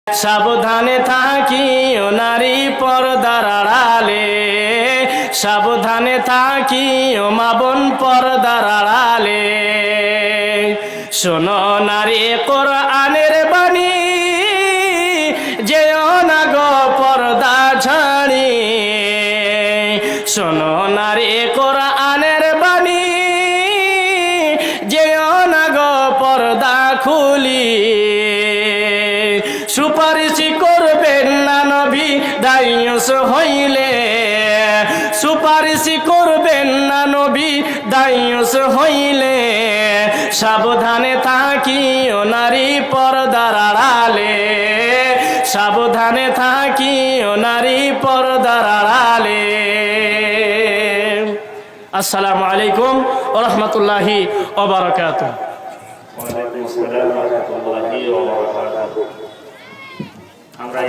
সাবধানে থাকিও নারী পর্দার আড়ালে, সাবধানে থাকিও মা বোন পর্দার আড়ালে। শোনো নারী কোরআনের বাণী, যেও না গো পর্দা ছাড়ি। শোনো নারী কোরআনের বাণী, যেও না গো পর্দা খুলি। সুপারিশ করবেন না নবী দায়ুস হইলে, সুপারিশ করবেন না নবী দায়ুস হইলে। সাবধানে থাকিও নারী পর্দার আড়ালে, সাবধানে থাকিও নারী পর্দার আড়ালে। আসসালামু আলাইকুম ওয়া রাহমাতুল্লাহি ওয়া বারাকাতুহু। ওয়া আলাইকুম আসসালাম ওয়া রাহমাতুল্লাহি ওয়া বারাকাতুহু। আমরা